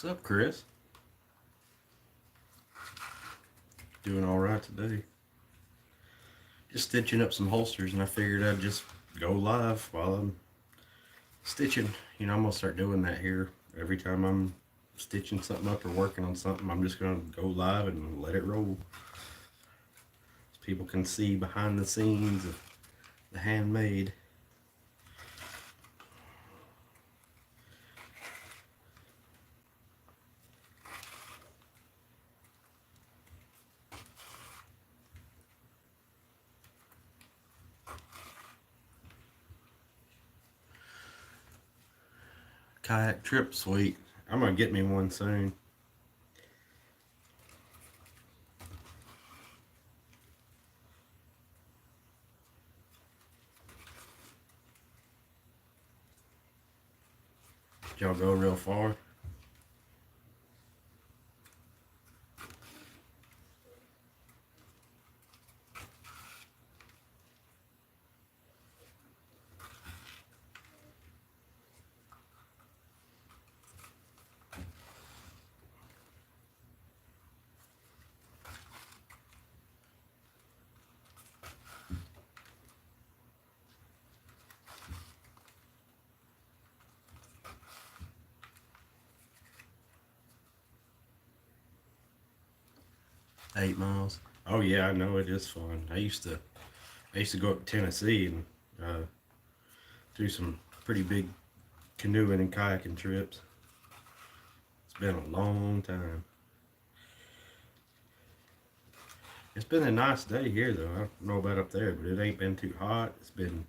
What's up, Chris? Doing all right today. Just stitching up some holsters, and I figured I'd just go live while I'm stitching. I'm gonna start doing that here every time I'm stitching something up or working on something. I'm just gonna go live and let it roll, so people can see behind the scenes of the handmade. Kayak trip, sweet. I'm gonna get me one soon. Did y'all go real far? Eight miles. Oh yeah, I know it is fun. I used to go up to Tennessee and do some pretty big canoeing and kayaking trips. It's been a long time. It's been a nice day here though. I don't know about up there, but it ain't been too hot. It's been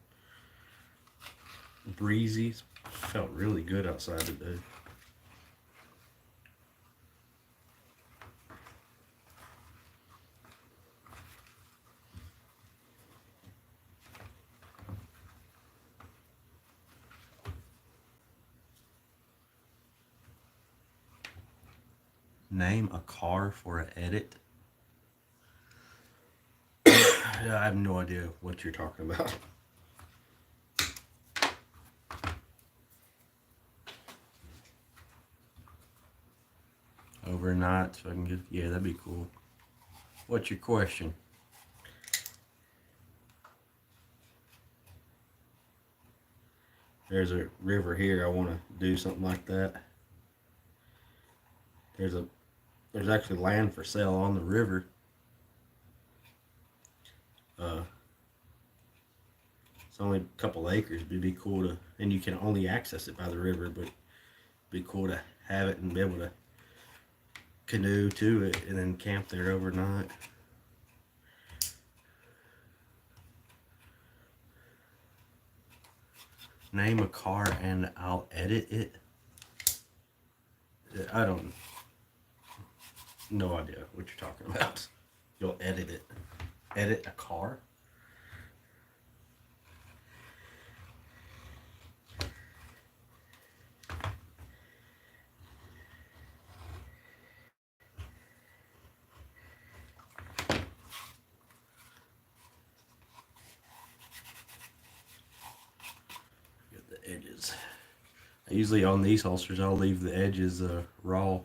breezy. It's felt really good outside today. Name a car for an edit. I have no idea what you're talking about. Overnight, so I can get. Yeah, that'd be cool. What's your question? There's a river here. I want to do something like that. There's actually land for sale on the river. It's only a couple acres, but it'd be cool to, and you can only access it by the river, but it'd be cool to have it and be able to canoe to it and then camp there overnight. Name a car and I'll edit it. I don't, no idea what you're talking about. You'll edit it. Edit a car? Get the edges. Usually on these holsters, I'll leave the edges raw,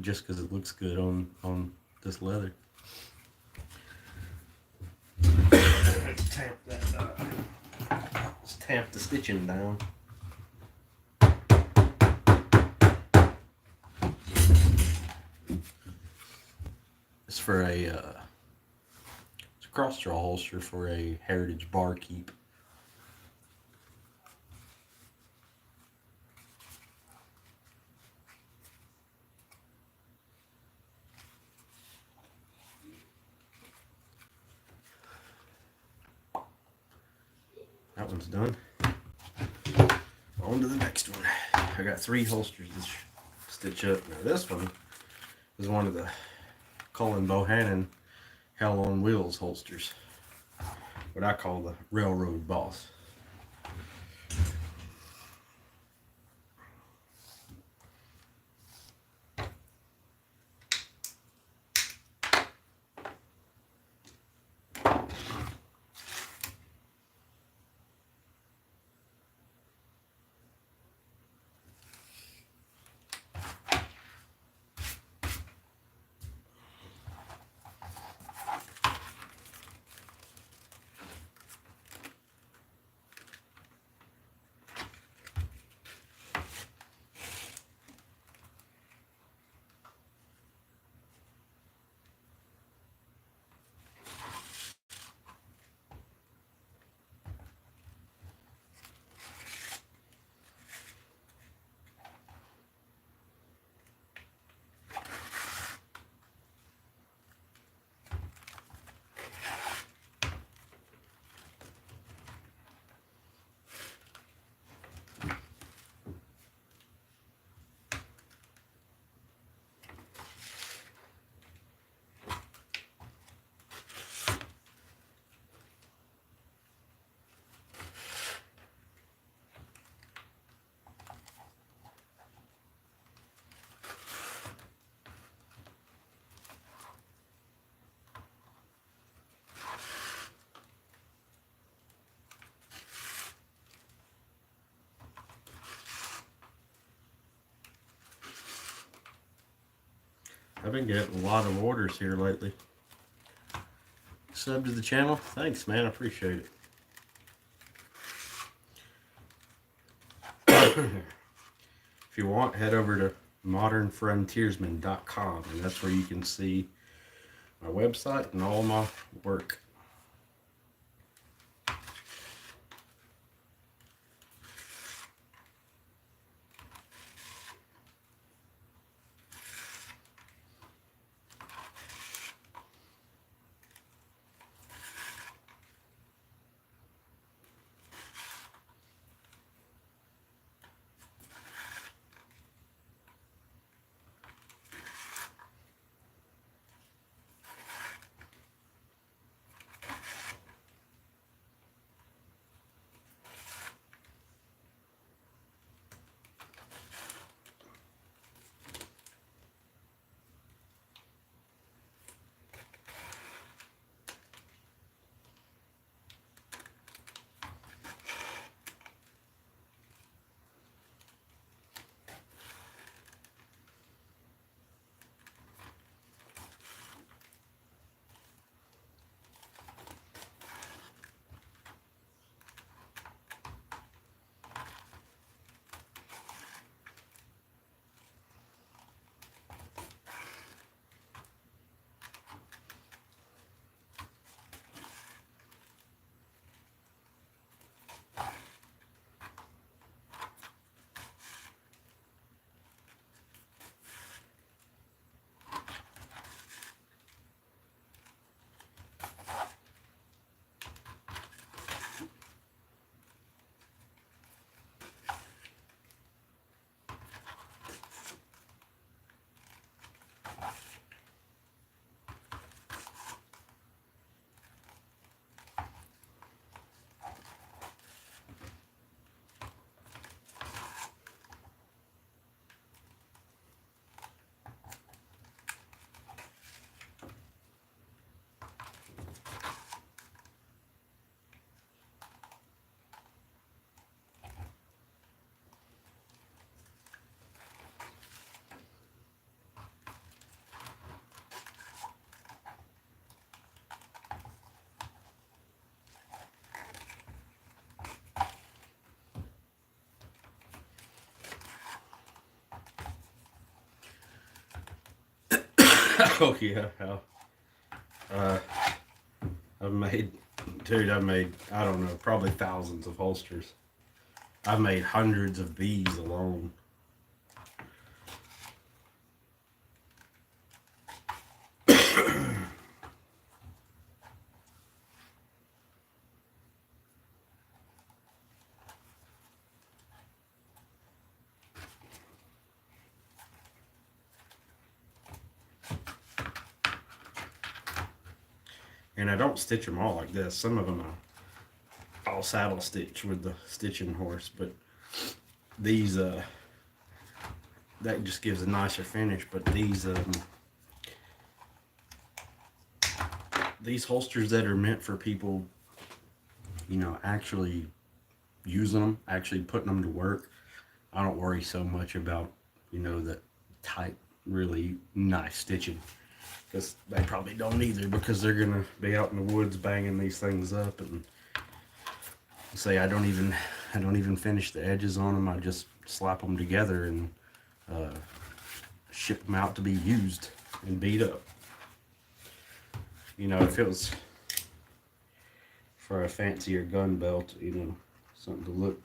just because it looks good on this leather. Let's tamp the stitching down. It's for it's a cross draw holster for a heritage barkeep. That one's done. On to the next one. I got 3 holsters to stitch up. Now this one is one of the Cullen Bohannon Hell on Wheels holsters. What I call the Railroad Boss. I've been getting a lot of orders here lately. Sub to the channel? Thanks, man. I appreciate it. If you want, head over to modernfrontiersman.com, and that's where you can see my website and all my work. Oh yeah, uh, I've made, I don't know, probably thousands of holsters. I've made hundreds of these alone. And I don't stitch them all like this. Some of them I'll saddle stitch with the stitching horse, but these that just gives a nicer finish. But these holsters that are meant for people, you know, actually using them, actually putting them to work, I don't worry so much about, you know, the tight, really nice stitching, because they probably don't either, because they're gonna be out in the woods banging these things up. And say I don't even finish the edges on them. I just slap them together and ship them out to be used and beat up. You know, if it was for a fancier gun belt, you know, something to look,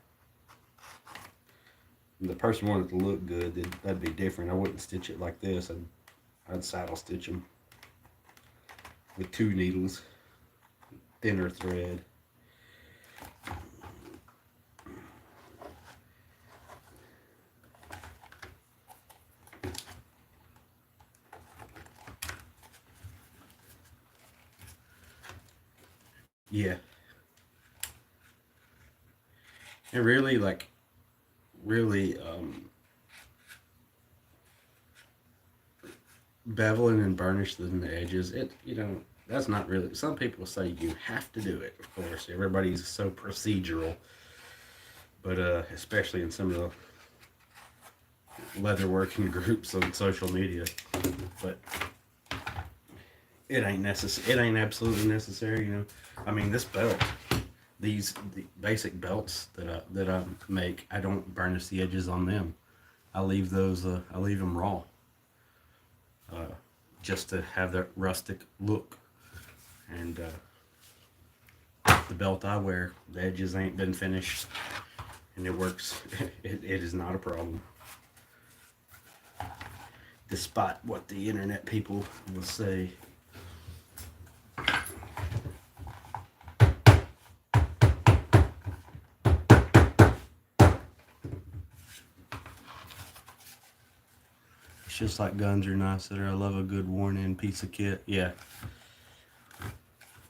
the person wanted to look good, that'd be different. I wouldn't stitch it like this. I'd saddle stitch them with 2 needles, thinner thread. Yeah. And really, like, really, beveling and burnishing the edges, it, you know, that's not really, some people say you have to do it, of course. Everybody's so procedural. But especially in some of the leatherworking groups on social media. but it ain't necessary. It ain't absolutely necessary, you know. I mean, this belt, the basic belts that I make, I don't burnish the edges on them. I leave those. I leave them raw, uh, just to have that rustic look. And the belt I wear, the edges ain't been finished, and it works. It is not a problem, despite what the internet people will say. It's just like guns or knives that I love a good worn-in piece of kit. Yeah.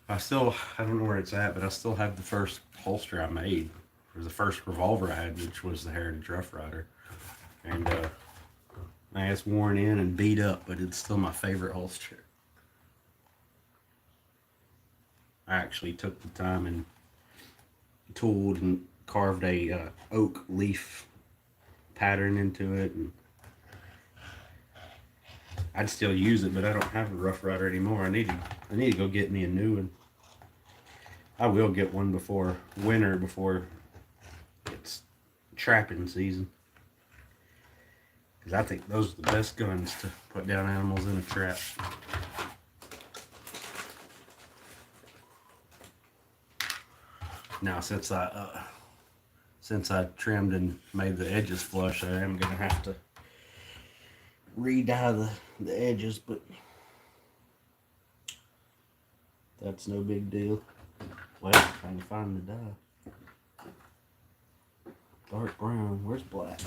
I don't know where it's at, but I still have the first holster I made. It was the first revolver I had, which was the Heritage Rough Rider. And it's worn in and beat up, but it's still my favorite holster. I actually took the time and tooled and carved a oak leaf pattern into it, and I'd still use it, but I don't have a Rough Rider anymore. I need to go get me a new one. I will get one before winter, before it's trapping season, because I think those are the best guns to put down animals in a trap. Now, since I trimmed and made the edges flush, I am gonna have to re-dye the edges, but that's no big deal. Wait, trying to find the dye. Dark brown. Where's black?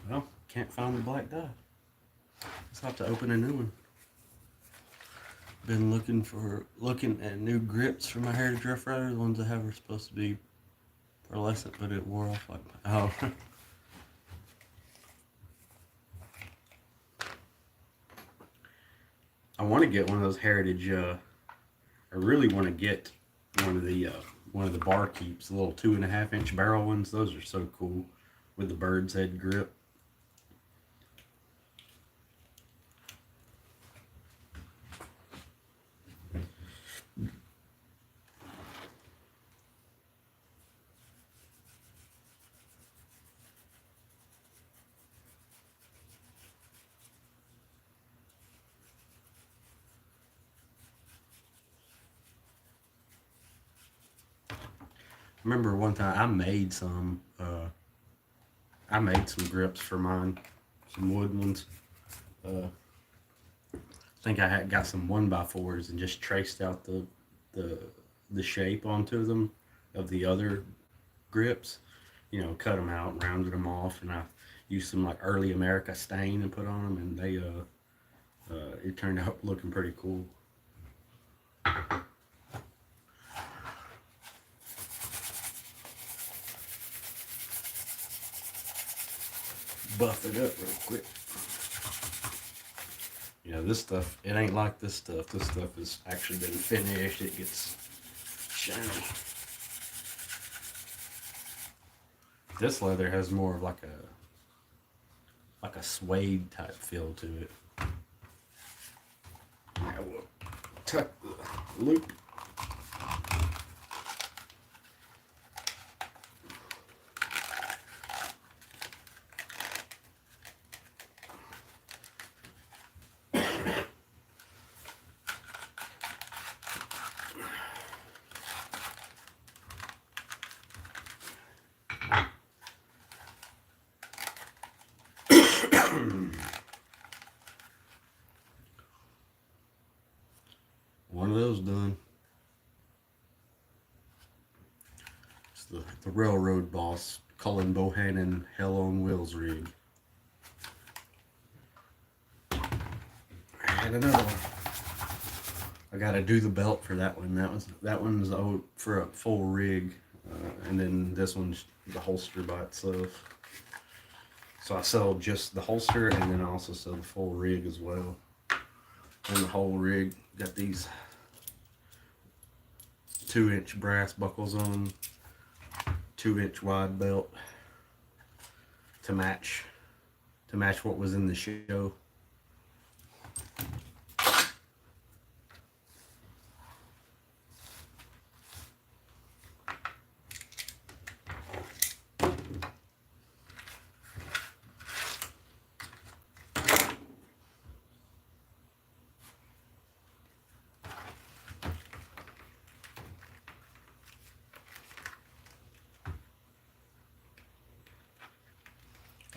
Well, can't find the black dye. Let's have to open a new one. Been looking at new grips for my Heritage Rough Rider. The ones I have are supposed to be pearlescent, but it wore off like, oh. I want to get one of those Heritage. I really want to get one of the bar keeps, the little 2.5-inch barrel ones. Those are so cool with the bird's head grip. Remember one time I made some grips for mine, some wood ones. I think I had got some 1x4s and just traced out the shape onto them of the other grips. You know, cut them out, rounded them off, and I used some like early America stain and put on them, and they it turned out looking pretty cool. Buff it up real quick. You know, this stuff, it ain't like this stuff. This stuff has actually been finished. It gets shiny. This leather has more of like a suede type feel to it. Now we'll tuck the loop. One of those done. It's the railroad boss, Cullen Bohannon Hell on Wheels rig. And another one. I gotta do the belt for that one. That one's for a full rig, and then this one's the holster by itself. So I sell just the holster, and then I also sell the full rig as well. And the whole rig got these 2-inch brass buckles on, 2-inch wide belt to match what was in the show.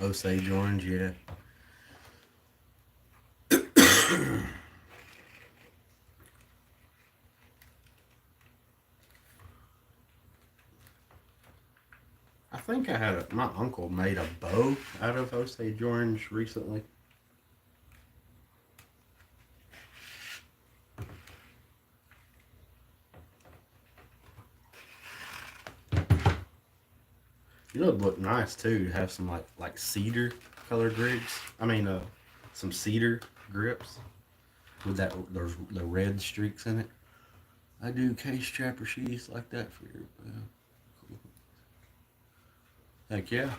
Osage orange, yeah. I think my uncle made a bow out of Osage orange recently. You know, it'd look nice too to have some like cedar colored rigs. I mean, some cedar grips with the red streaks in it. I do case trapper sheaths like that for your. Cool. Heck yeah.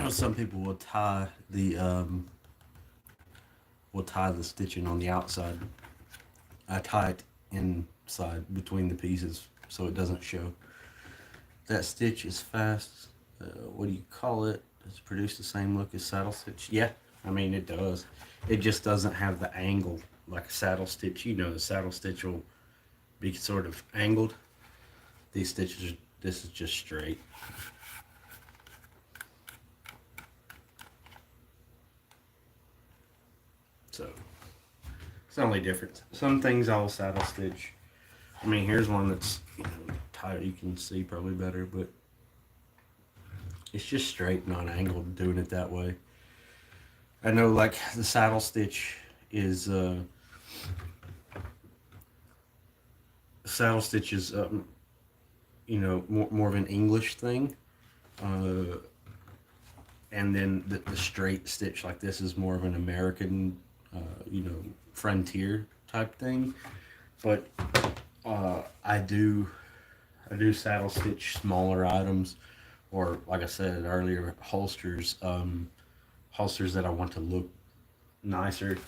Some people will tie the stitching on the outside. I tie it inside between the pieces so it doesn't show. That stitch is fast. What do you call it? Does it produce the same look as saddle stitch? Yeah, I mean it does. It just doesn't have the angle like a saddle stitch. You know, the saddle stitch will be sort of angled. These stitches, this is just straight. So it's the only difference. Some things I'll saddle stitch. I mean, here's one that's, you know, tight. You can see probably better, but it's just straight, not angled. Doing it that way. I know, like the saddle stitch is saddle stitch is you know, more of an English thing, and then the straight stitch like this is more of an American, you know, frontier type thing. But I do saddle stitch smaller items, or like I said earlier, holsters, holsters that I want to look nicer.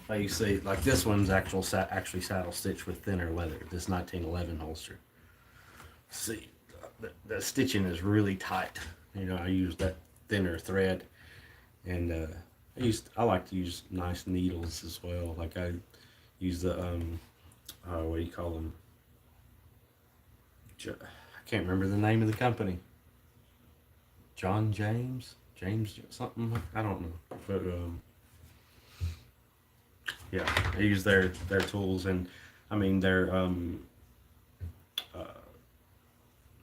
Like you see, like this one's actually saddle stitched with thinner leather. This 1911 holster. See, the stitching is really tight. You know, I use that thinner thread, and I like to use nice needles as well. Like I use the what do you call them? I can't remember the name of the company. John James something. I don't know, but yeah, I use their tools, and I mean their uh,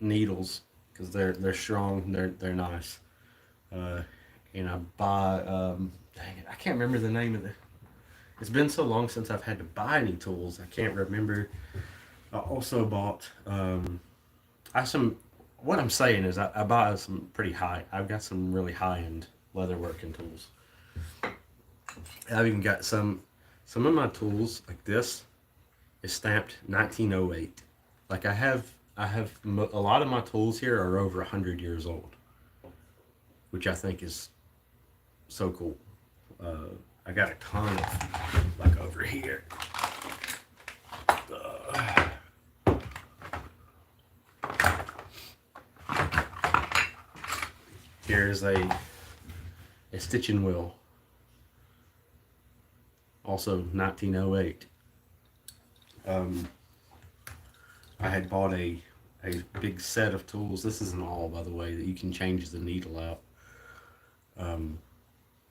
needles, because they're strong. They're nice. Uh, and I buy dang it, I can't remember the name of the. It's been so long since I've had to buy any tools. I can't remember. I also bought I some. What I'm saying is I buy some pretty high. I've got some really high end leatherworking tools. I've even got some of my tools like this is stamped 1908. Like a lot of my tools here are over 100 years old, which I think is so cool. I got a ton of like over here. Uh, Here's a stitching wheel, also 1908. I had bought a big set of tools. This isn't all, by the way, that you can change the needle out,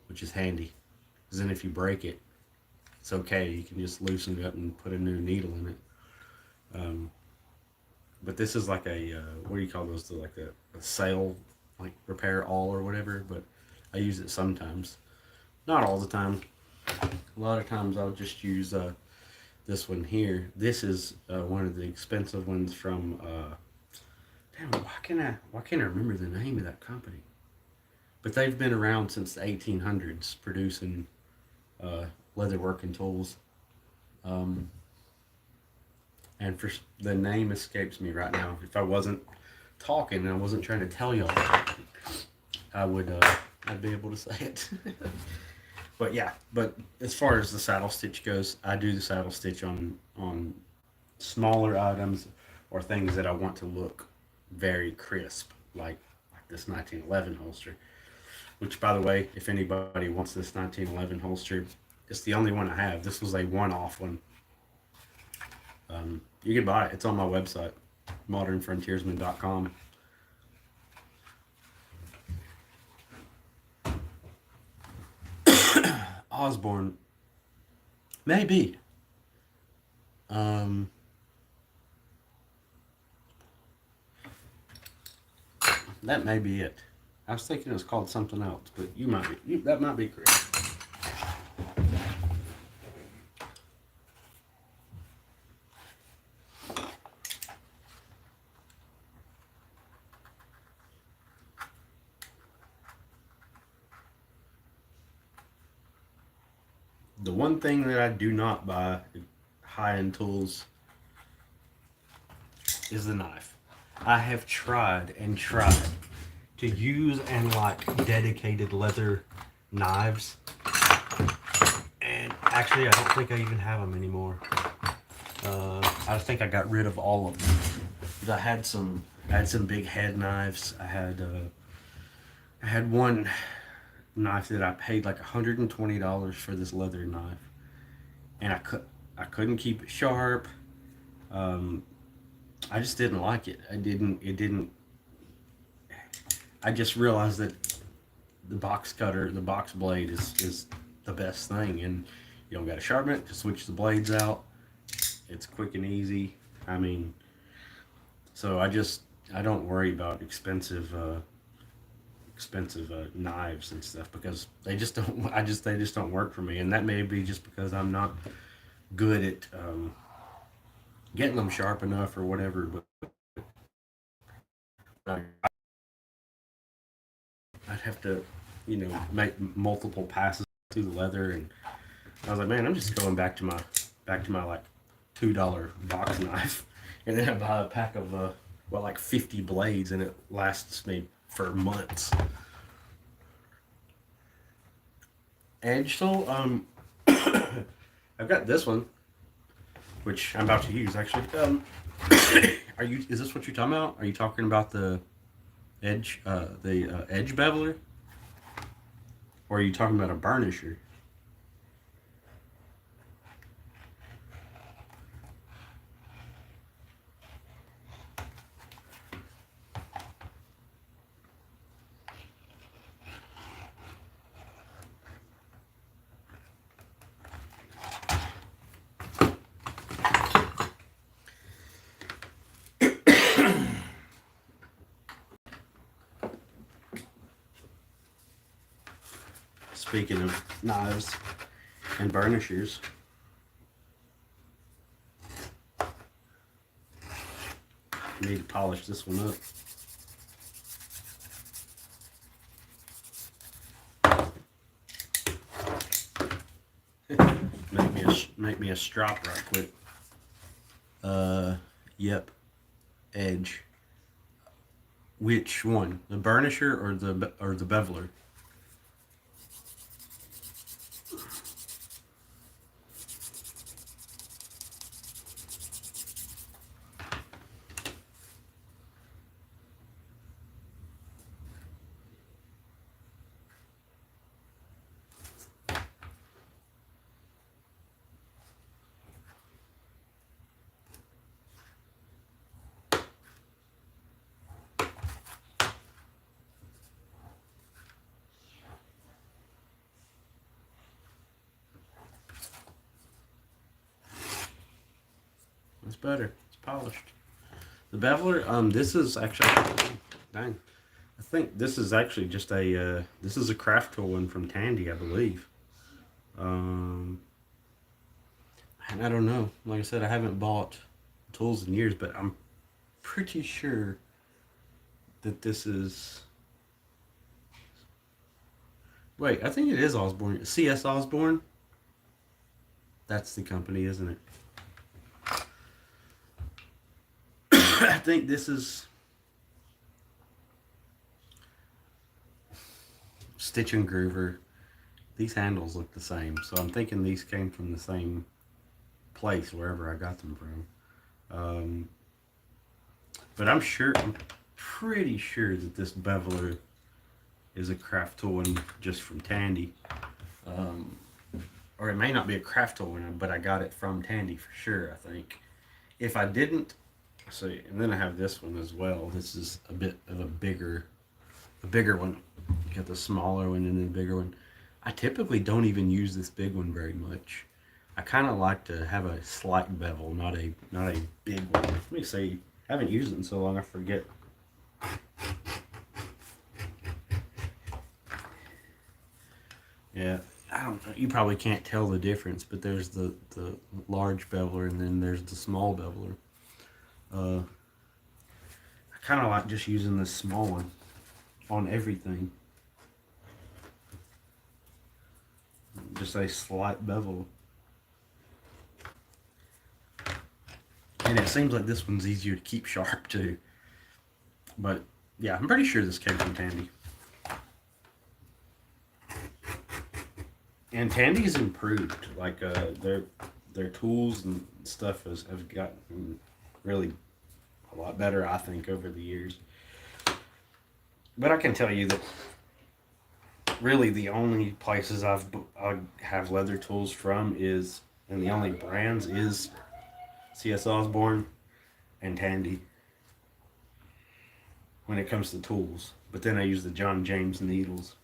which is handy. Because then if you break it, it's okay. You can just loosen it up and put a new needle in it. But this is like a what do you call those? Like a sail, like repair all or whatever. But I use it sometimes, not all the time. A lot of times I'll just use this one here. This is one of the expensive ones from. Damn, why can't I remember the name of that company? But they've been around since the 1800s producing leatherworking tools. And for the name escapes me right now. If I wasn't talking and I wasn't trying to tell y'all, I would I'd be able to say it. But yeah, but as far as the saddle stitch goes, I do the saddle stitch on smaller items or things that I want to look very crisp, like this 1911 holster. Which, by the way, if anybody wants this 1911 holster, it's the only one I have. This was a one-off one. You can buy it. It's on my website, modernfrontiersman.com. Osborne, maybe. That may be it. I was thinking it was called something else, but that might be correct. The one thing that I do not buy high-end tools is the knife. I have tried and tried to use and like dedicated leather knives, and actually I don't think I even have them anymore. I think I got rid of all of them. But I had some big head knives. I had one knife that I paid like $120 for, this leather knife, and I couldn't keep it sharp. Um, I just didn't like it. I just realized that the box blade is the best thing, and you don't got to sharpen it. Just switch the blades out. It's quick and easy. I mean, so I don't worry about expensive knives and stuff, because they just don't. They just don't work for me, and that may be just because I'm not good at getting them sharp enough or whatever. But I, I'd have to, make multiple passes through the leather, and I was like, man, I'm just going back to my like $2 box knife, and then I buy a pack of like 50 blades, and it lasts me for months. Edge tool, I've got this one, which I'm about to use actually. Are you? Is this what you're talking about? Are you talking about the edge beveler, or are you talking about a burnisher? Speaking of knives and burnishers, I need to polish this one up. Make me a strop right quick. Yep, edge. Which one? The burnisher or the beveler? It's better. It's polished. The beveler. This is actually. Dang. I think this is actually just this is a craft tool one from Tandy, I believe. Um, and I don't know. Like I said, I haven't bought tools in years, but I'm pretty sure that this is. Wait, I think it is Osborne. CS Osborne. That's the company, isn't it? I think this is Stitch and Groover. These handles look the same, so I'm thinking these came from the same place, wherever I got them from. But I'm pretty sure that this beveler is a craft tool one just from Tandy. Um, or it may not be a craft tool one, but I got it from Tandy for sure, I think. If I didn't, see, and then I have this one as well. This is a bit of a bigger one. You got the smaller one and then the bigger one. I typically don't even use this big one very much. I kind of like to have a slight bevel, not a big one. Let me see. I haven't used it in so long, I forget. Yeah, I don't know. You probably can't tell the difference, but there's the large beveler and then there's the small beveler. I kind of like just using this small one on everything. just a slight bevel. And it seems like this one's easier to keep sharp too. But yeah, I'm pretty sure this came from Tandy. And Tandy's improved. Like their tools and stuff have gotten really a lot better, I think, over the years. But I can tell you that really the only places I have leather tools from is, and the only brands is C.S. Osborne and Tandy when it comes to tools. But then I use the John James needles,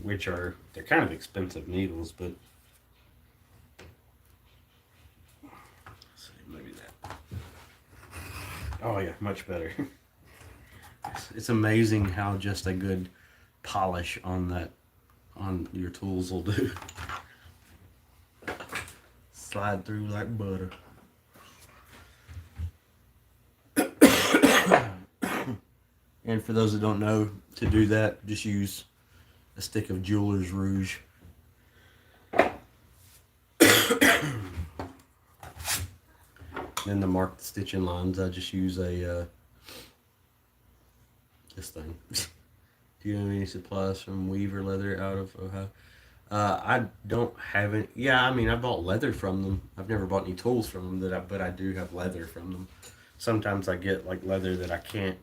which they're kind of expensive needles, but let's see, maybe that. Oh yeah, much better. It's amazing how just a good polish on your tools will do. Slide through like butter. And for those that don't know, to do that, just use a stick of Jeweler's Rouge. Then to mark the stitching lines, I just use a this thing. Do you have any supplies from Weaver Leather out of Ohio? I don't have any. Yeah, I mean, I bought leather from them. I've never bought any tools from them, but I do have leather from them. Sometimes I get like leather that I can't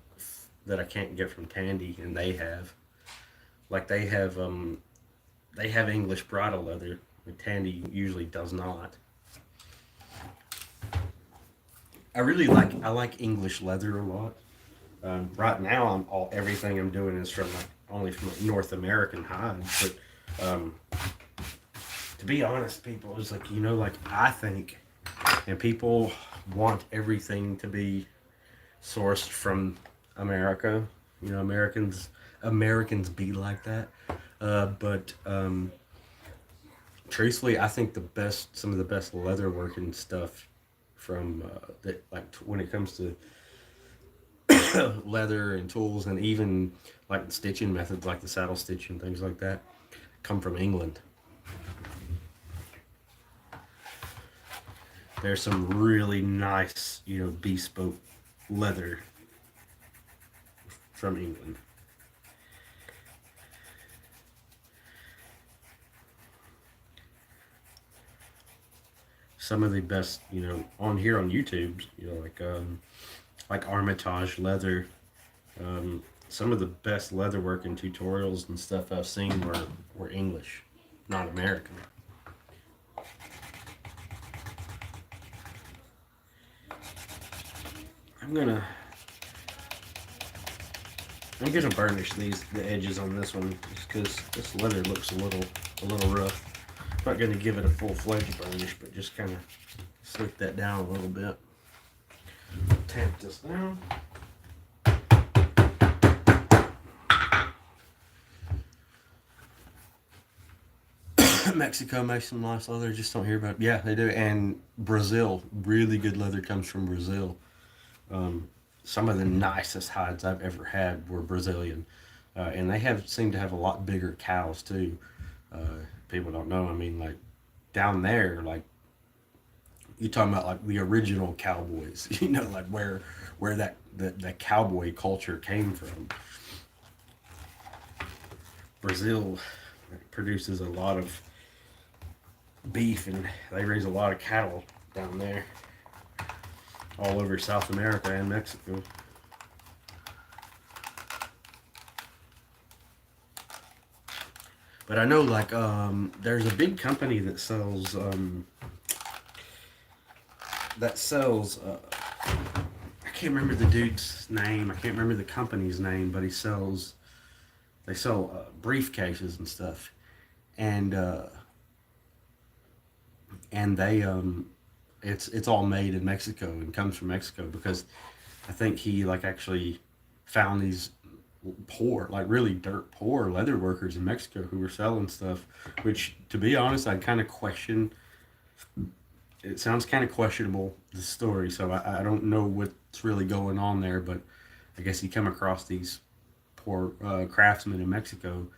get from Tandy, and they have. Like they have English bridle leather, but Tandy usually does not. I like English leather a lot. Right now, everything I'm doing is from only from North American hides. But to be honest, people, it's like like I think, and people want everything to be sourced from America. Americans be like that. But truthfully, I think some of the best leather working stuff from that, like when it comes to leather and tools, and even like the stitching methods, like the saddle stitch and things like that, come from England. There's some really nice, bespoke leather from England. Some of the best, on here on YouTube, like Armitage leather. Some of the best leather working tutorials and stuff I've seen were English, not American. I'm gonna burnish the edges on this one just because this leather looks a little rough. I'm not gonna give it a full-fledged burnish, but just kind of slick that down a little bit. Tamp this down. Mexico makes some nice leather, just don't hear about it. Yeah, they do. And Brazil, really good leather comes from Brazil. Some of the nicest hides I've ever had were Brazilian. And they seem to have a lot bigger cows too. People don't know. I mean, like down there, like you're talking about like the original cowboys, like where that cowboy culture came from. Brazil produces a lot of beef, and they raise a lot of cattle down there, all over South America and Mexico. But I know, like, there's a big company that sells I can't remember the dude's name. I can't remember the company's name, but they sell briefcases and stuff, and they it's all made in Mexico and comes from Mexico, because I think he like actually found these poor, like really dirt poor leather workers in Mexico who were selling stuff, which to be honest, I kind of question. It sounds kind of questionable, the story, so I don't know what's really going on there, but I guess he come across these poor craftsmen in Mexico,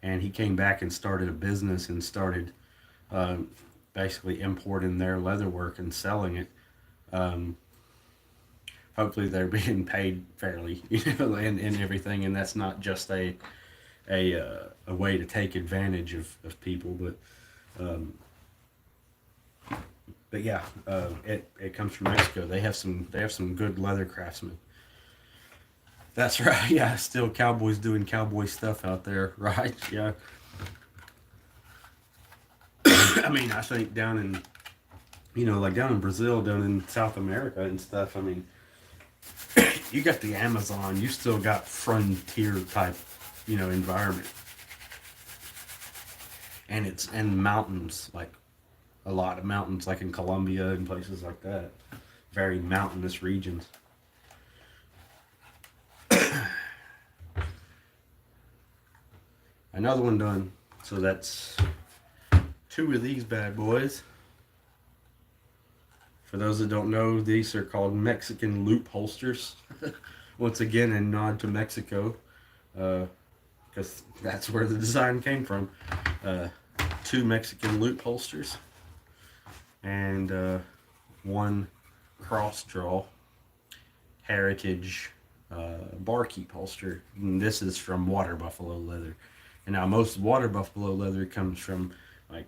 and he came back and started a business and started uh, basically importing their leatherwork and selling it. Um, Hopefully, they're being paid fairly, and everything, and that's not just a way to take advantage of people, um, but yeah, it comes from Mexico. They have some good leather craftsmen. That's right. Yeah, still cowboys doing cowboy stuff out there, right? Yeah. I mean, I think down in like down in Brazil, down in South America and stuff. I mean, you got the Amazon. You still got frontier type, environment, and it's and mountains, like a lot of mountains, like in Colombia and places like that. Very mountainous regions. Another one done. So that's two of these bad boys. For those that don't know, these are called Mexican loop holsters. Once again, a nod to Mexico, because that's where the design came from. Uh, Two Mexican loop holsters and one cross draw heritage barkeep holster. And this is from water buffalo leather. And now most water buffalo leather comes from like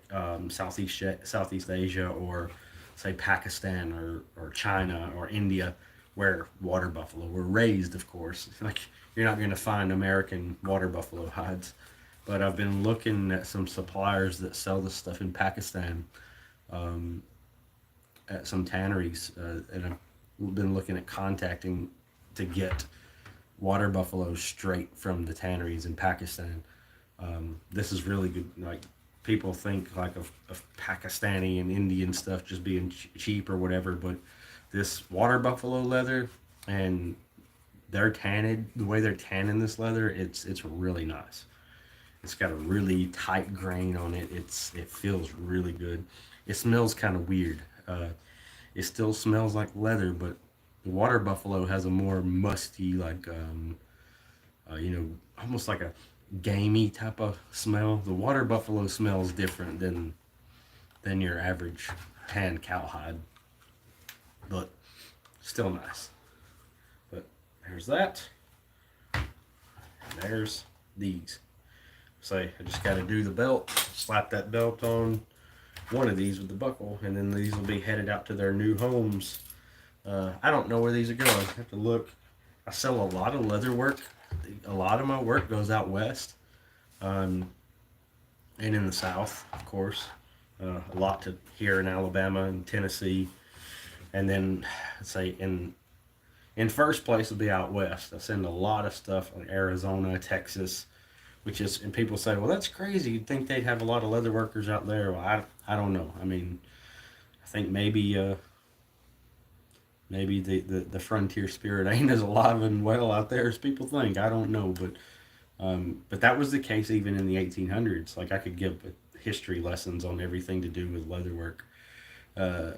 Southeast Asia, or say Pakistan, or China or India, where water buffalo were raised, of course. Like, you're not going to find American water buffalo hides. But I've been looking at some suppliers that sell this stuff in Pakistan, um, at some tanneries, and I've been looking at contacting to get water buffalo straight from the tanneries in Pakistan. This is really good. Like, people think like of Pakistani and Indian stuff just being cheap or whatever, but this water buffalo leather, and they're tanned the way they're tanning this leather, it's really nice. It's got a really tight grain on it. It feels really good. It smells kind of weird. It still smells like leather, but the water buffalo has a more musty, like almost like a gamey type of smell. The water buffalo smells different than your average tan cowhide, but still nice. But there's that. And there's these. Say, I just got to do the belt, slap that belt on one of these with the buckle, and then these will be headed out to their new homes. I don't know where these are going. I have to look. I sell a lot of leather work. A lot of my work goes out west, um, and in the South, of course. A lot to here in Alabama and Tennessee, and then say in first place will be out west. I send a lot of stuff like Arizona, Texas, which is, and people say, well, that's crazy. You'd think they'd have a lot of leather workers out there. Well, I don't know. I mean, I think maybe the frontier spirit ain't as alive and well out there as people think. I don't know, but that was the case even in the 1800s. Like, I could give history lessons on everything to do with leatherwork. Uh,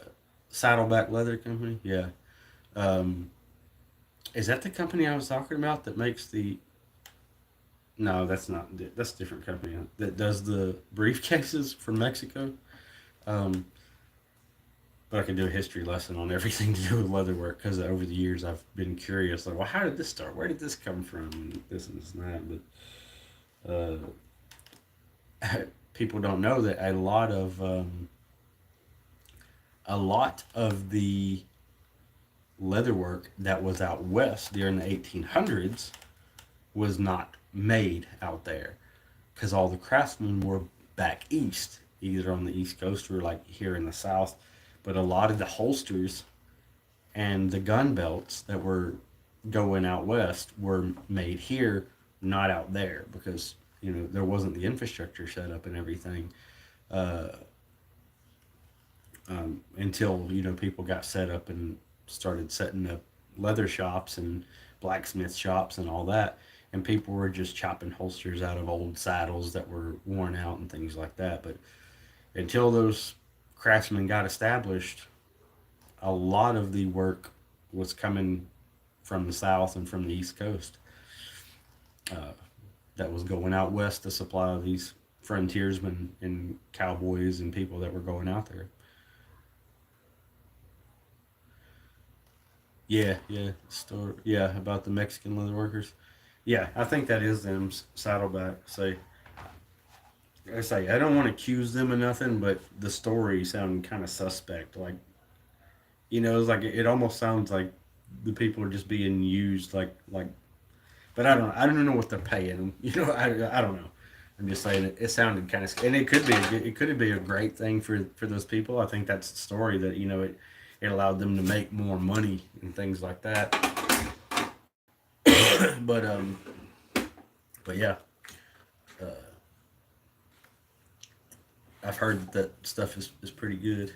Saddleback Leather Company, yeah. Um, is that the company I was talking about that makes the? No, that's not. That's a different company that does the briefcases from Mexico. Um, but I could do a history lesson on everything to do with leatherwork, because over the years I've been curious. Like, well, how did this start? Where did this come from? And this and this and that. People don't know that a lot of the leatherwork that was out west during the 1800s was not made out there, because all the craftsmen were back east, either on the East Coast or like here in the South. But a lot of the holsters and the gun belts that were going out west were made here, not out there, because there wasn't the infrastructure set up and everything, uh, until people got set up and started setting up leather shops and blacksmith shops and all that, and people were just chopping holsters out of old saddles that were worn out and things like that. But until those craftsmen got established, a lot of the work was coming from the South and from the East Coast. that was going out west to supply these frontiersmen and cowboys and people that were going out there. Yeah, yeah, store. Yeah, about the Mexican leather workers. Yeah, I think that is them Saddleback. Say, I say I don't want to accuse them of nothing, but the story sounded kind of suspect. Like, it's like it almost sounds like the people are just being used. Like, but I don't know what they're paying them. I don't know. I'm just saying it sounded kind of, and it could be a great thing for those people. I think that's the story that it allowed them to make more money and things like that. but um, but yeah, uh, I've heard that stuff is pretty good.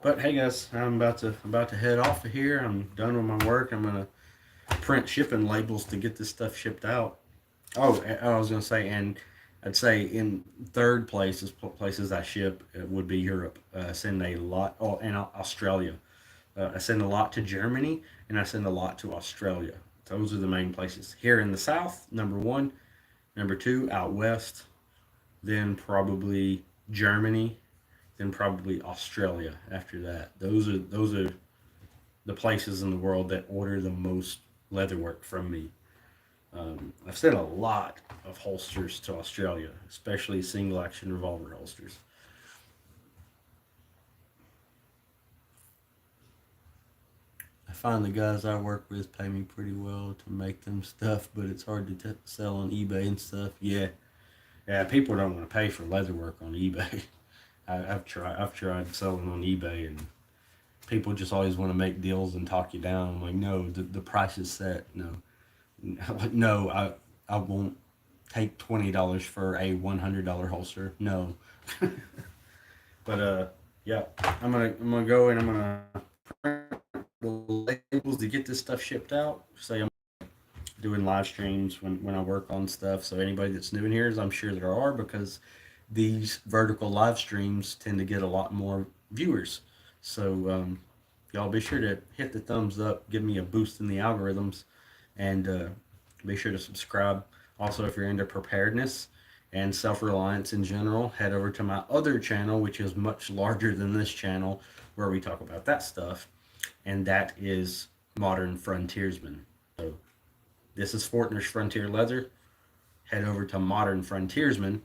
But hey guys, I'm about to head off of here. I'm done with my work. I'm gonna print shipping labels to get this stuff shipped out. Oh, I was gonna say, and I'd say in third places places I ship would be Europe. I send a lot. Oh, and Australia. I send a lot to Germany, and I send a lot to Australia. Those are the main places. Here in the South, number one. Number two, out west. Then probably Germany. Then probably Australia. After that, those are the places in the world that order the most leatherwork from me. I've sent a lot of holsters to Australia, especially single action revolver holsters. I find the guys I work with pay me pretty well to make them stuff, but it's hard to sell on eBay and stuff. Yeah, yeah. People don't want to pay for leatherwork on eBay. I've tried selling on eBay, and people just always want to make deals and talk you down. I'm like, no, the price is set. No, no, I won't take $20 for a $100 holster. No, but yeah, I'm gonna go and I'm gonna print the labels to get this stuff shipped out. Say I'm doing live streams when I work on stuff. So anybody that's new in here, is I'm sure there are, because these vertical live streams tend to get a lot more viewers. So y'all be sure to hit the thumbs up, give me a boost in the algorithms, and be sure to subscribe. Also, if you're into preparedness and self-reliance in general, head over to my other channel, which is much larger than this channel, where we talk about that stuff, and that is Modern Frontiersman. So this is Fortner's Frontier Leather. Head over to Modern Frontiersman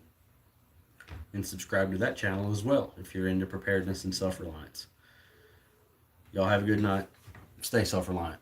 and subscribe to that channel as well if you're into preparedness and self-reliance. Y'all have a good night. Stay self-reliant.